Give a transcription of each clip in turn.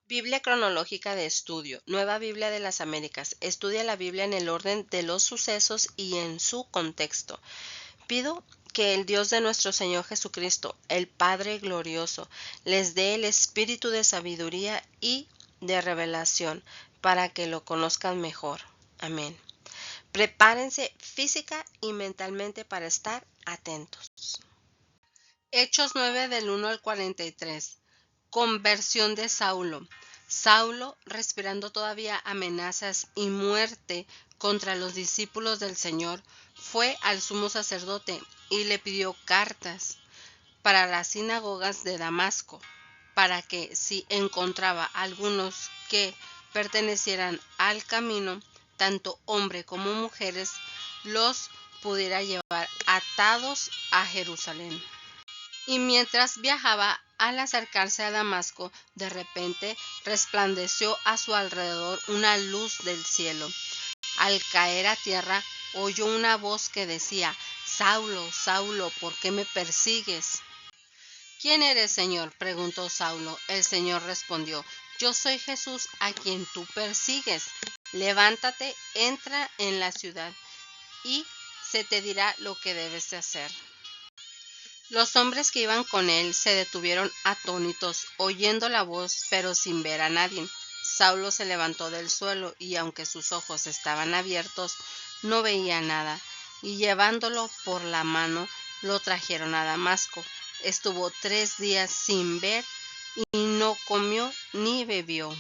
Biblia cronológica de estudio, Nueva Biblia de las Américas. Estudia la Biblia en el orden de los sucesos y en su contexto. Pido que el Dios de nuestro Señor Jesucristo, el Padre glorioso, les dé el espíritu de sabiduría y de revelación para que lo conozcan mejor. Amén. Prepárense física y mentalmente para estar atentos. Hechos 9 del 1 al 43. Conversión de Saulo. Saulo, respirando todavía amenazas y muerte contra los discípulos del Señor, fue al sumo sacerdote y le pidió cartas para las sinagogas de Damasco, para que si encontraba algunos que pertenecieran al camino, tanto hombres como mujeres, los pudiera llevar atados a Jerusalén. Y mientras viajaba, al acercarse a Damasco, de repente resplandeció a su alrededor una luz del cielo. Al caer a tierra, oyó una voz que decía: Saulo, Saulo, ¿por qué me persigues? ¿Quién eres, Señor?, preguntó Saulo. El Señor respondió: Yo soy Jesús, a quien tú persigues. Levántate, entra en la ciudad, y se te dirá lo que debes de hacer. Los hombres que iban con él se detuvieron atónitos, oyendo la voz, pero sin ver a nadie. Saulo se levantó del suelo y, aunque sus ojos estaban abiertos, no veía nada, y llevándolo por la mano, lo trajeron a Damasco. Estuvo 3 días sin ver y no comió ni bebió.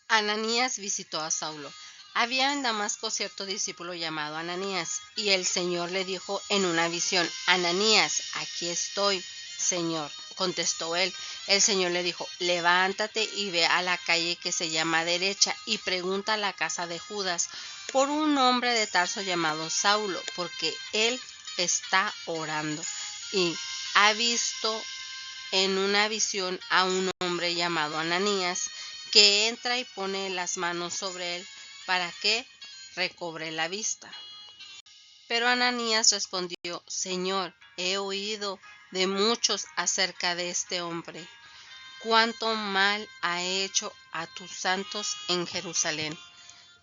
Ananías visitó a Saulo. Había en Damasco cierto discípulo llamado Ananías, y el Señor le dijo en una visión: Ananías, aquí estoy, Señor. Contestó él. El Señor le dijo: levántate y ve a la calle que se llama Derecha y pregunta a la casa de Judas por un hombre de Tarso llamado Saulo, porque él está orando y ha visto en una visión a un hombre llamado Ananías, que entra y pone las manos sobre él para que recobre la vista. Pero Ananías respondió: Señor, he oído de muchos acerca de este hombre, cuánto mal ha hecho a tus santos en Jerusalén,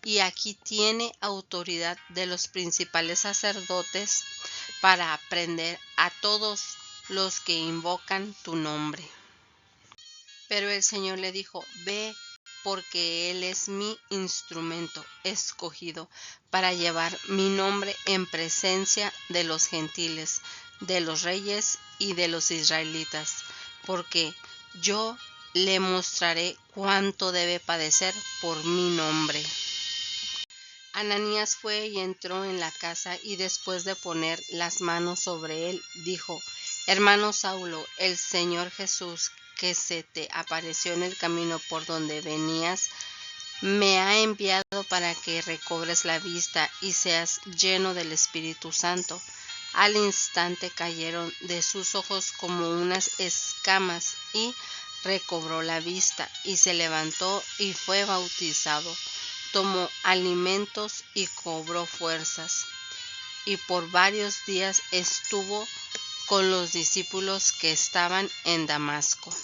y aquí tiene autoridad de los principales sacerdotes para prender a todos los que invocan tu nombre. Pero el Señor le dijo: ve, porque él es mi instrumento escogido para llevar mi nombre en presencia de los gentiles, de los reyes y de los israelitas, porque yo le mostraré cuánto debe padecer por mi nombre. Ananías fue y entró en la casa, y después de poner las manos sobre él, dijo: Hermano Saulo, el Señor Jesús, que se te apareció en el camino por donde venías, me ha enviado para que recobres la vista y seas lleno del Espíritu Santo. Al instante cayeron de sus ojos como unas escamas, y recobró la vista, y se levantó y fue bautizado. Tomó alimentos y cobró fuerzas, y por varios días estuvo con los discípulos que estaban en Damasco.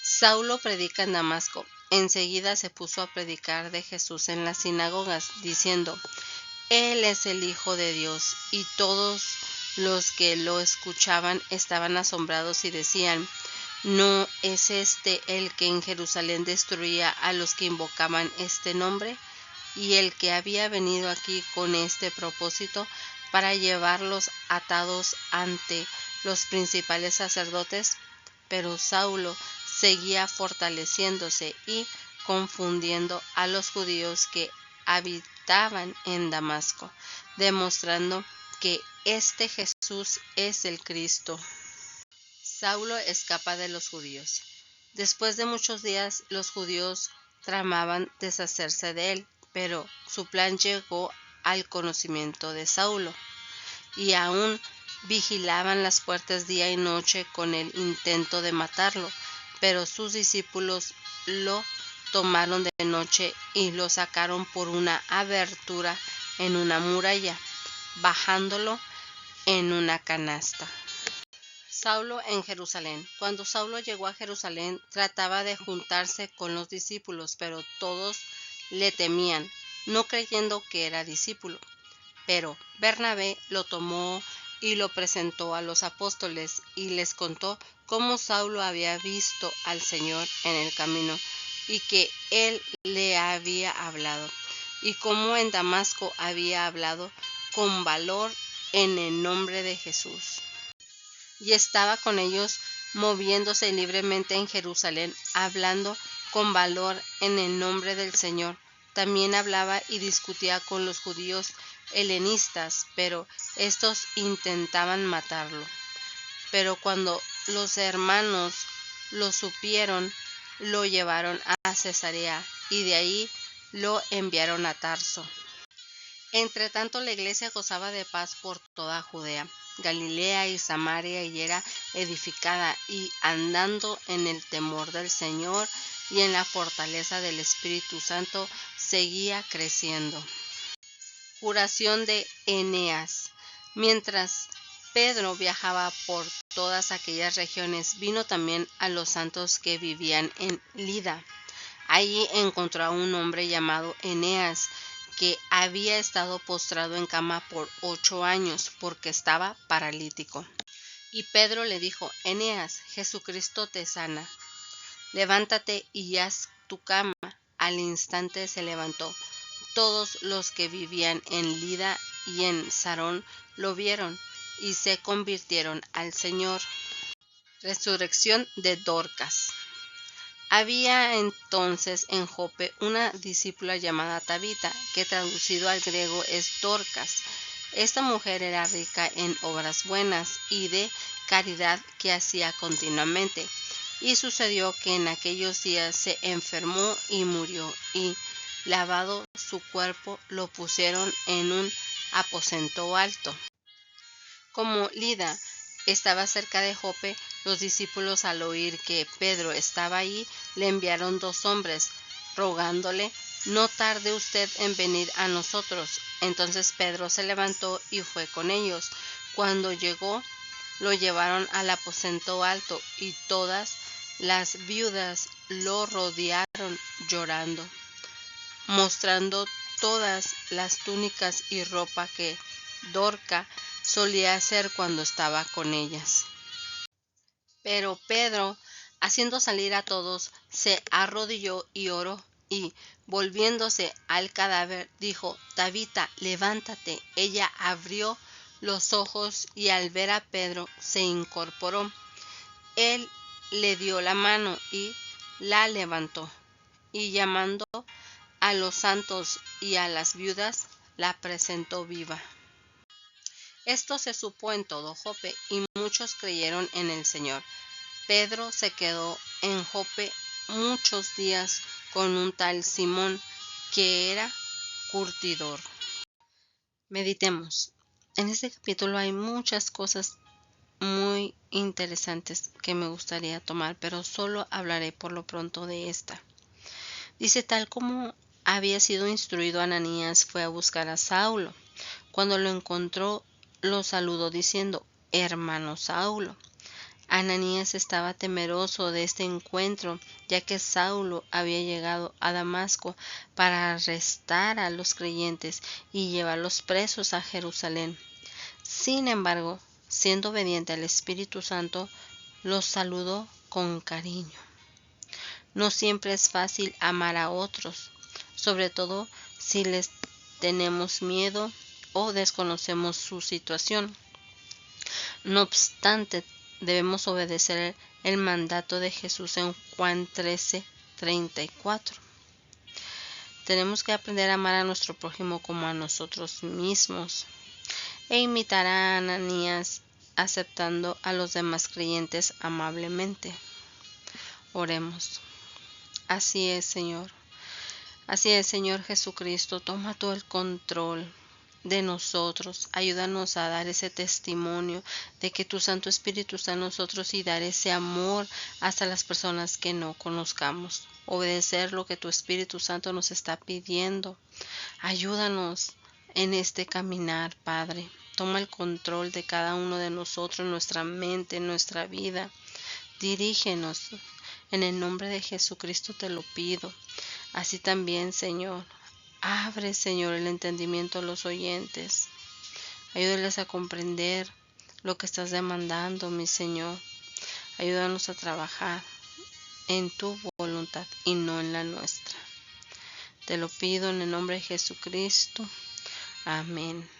Saulo predica en Damasco. Enseguida se puso a predicar de Jesús en las sinagogas, diciendo: Él es el Hijo de Dios. Y todos los que lo escuchaban estaban asombrados y decían: ¿no es este el que en Jerusalén destruía a los que invocaban este nombre? Y el que había venido aquí con este propósito, para llevarlos atados ante los principales sacerdotes. Pero Saulo seguía fortaleciéndose y confundiendo a los judíos que habitaban en Damasco, demostrando que este Jesús es el Cristo. Saulo escapa de los judíos. Después de muchos días, los judíos tramaban deshacerse de él, pero su plan llegó al conocimiento de Saulo, y aún vigilaban las puertas día y noche con el intento de matarlo. Pero sus discípulos lo tomaron de noche y lo sacaron por una abertura en una muralla, bajándolo en una canasta. Saulo en Jerusalén. Cuando Saulo llegó a Jerusalén, trataba de juntarse con los discípulos, pero todos le temían, no creyendo que era discípulo. Pero Bernabé lo tomó y lo presentó a los apóstoles y les contó cómo Saulo había visto al Señor en el camino y que él le había hablado, y cómo en Damasco había hablado con valor en el nombre de Jesús. Y estaba con ellos moviéndose libremente en Jerusalén, hablando con valor en el nombre del Señor. También hablaba y discutía con los judíos helenistas, pero estos intentaban matarlo. Pero cuando los hermanos lo supieron, lo llevaron a Cesarea y de ahí lo enviaron a Tarso. Entre tanto, la iglesia gozaba de paz por toda Judea, Galilea y Samaria, y era edificada y andando en el temor del Señor y en la fortaleza del Espíritu Santo, seguía creciendo. Curación de Eneas. Mientras Pedro viajaba por todas aquellas regiones, vino también a los santos que vivían en Lida. Allí encontró a un hombre llamado Eneas, que había estado postrado en cama por 8 años, porque estaba paralítico. Y Pedro le dijo: Eneas, Jesucristo te sana. Levántate y haz tu cama. Al instante se levantó. Todos los que vivían en Lida y en Sarón lo vieron y se convirtieron al Señor. Resurrección de Dorcas. Había entonces en Jope una discípula llamada Tabita, que traducido al griego es Dorcas. Esta mujer era rica en obras buenas y de caridad que hacía continuamente. Y sucedió que en aquellos días se enfermó y murió, y lavado su cuerpo lo pusieron en un aposento alto. Como Lida estaba cerca de Jope, los discípulos, al oír que Pedro estaba allí, le enviaron 2 hombres, rogándole: no tarde usted en venir a nosotros. Entonces Pedro se levantó y fue con ellos. Cuando llegó, lo llevaron al aposento alto, y todas las viudas lo rodearon llorando, mostrando todas las túnicas y ropa que Dorca solía hacer cuando estaba con ellas. Pero Pedro, haciendo salir a todos, se arrodilló y oró, y volviéndose al cadáver, dijo: Tabita, levántate. Ella abrió los ojos y al ver a Pedro se incorporó. Él le dio la mano y la levantó, y llamando a los santos y a las viudas, la presentó viva. Esto se supo en todo Jope, y muchos creyeron en el Señor. Pedro se quedó en Jope muchos días con un tal Simón, que era curtidor. Meditemos. En este capítulo hay muchas cosas muy interesantes que me gustaría tomar, pero solo hablaré por lo pronto de esta. Dice: tal como había sido instruido, Ananías fue a buscar a Saulo. Cuando lo encontró, lo saludó diciendo: hermano Saulo. Ananías estaba temeroso de este encuentro, ya que Saulo había llegado a Damasco para arrestar a los creyentes y llevarlos presos a Jerusalén. Sin embargo, siendo obediente al Espíritu Santo, los saludó con cariño. No siempre es fácil amar a otros, sobre todo si les tenemos miedo o desconocemos su situación. No obstante, debemos obedecer el mandato de Jesús en Juan 13:34. Tenemos que aprender a amar a nuestro prójimo como a nosotros mismos, e imitar a Ananías, aceptando a los demás creyentes amablemente. Oremos. Así es, Señor. Así es, Señor Jesucristo. Toma todo el control de nosotros. Ayúdanos a dar ese testimonio de que tu Santo Espíritu está en nosotros, y dar ese amor hasta las personas que no conozcamos. Obedecer lo que tu Espíritu Santo nos está pidiendo. Ayúdanos en este caminar, Padre. Toma el control de cada uno de nosotros, nuestra mente, nuestra vida. Dirígenos. En el nombre de Jesucristo te lo pido. Así también, Señor, abre, Señor, el entendimiento a los oyentes. Ayúdales a comprender lo que estás demandando, mi Señor. Ayúdanos a trabajar en tu voluntad y no en la nuestra. Te lo pido en el nombre de Jesucristo. Amén.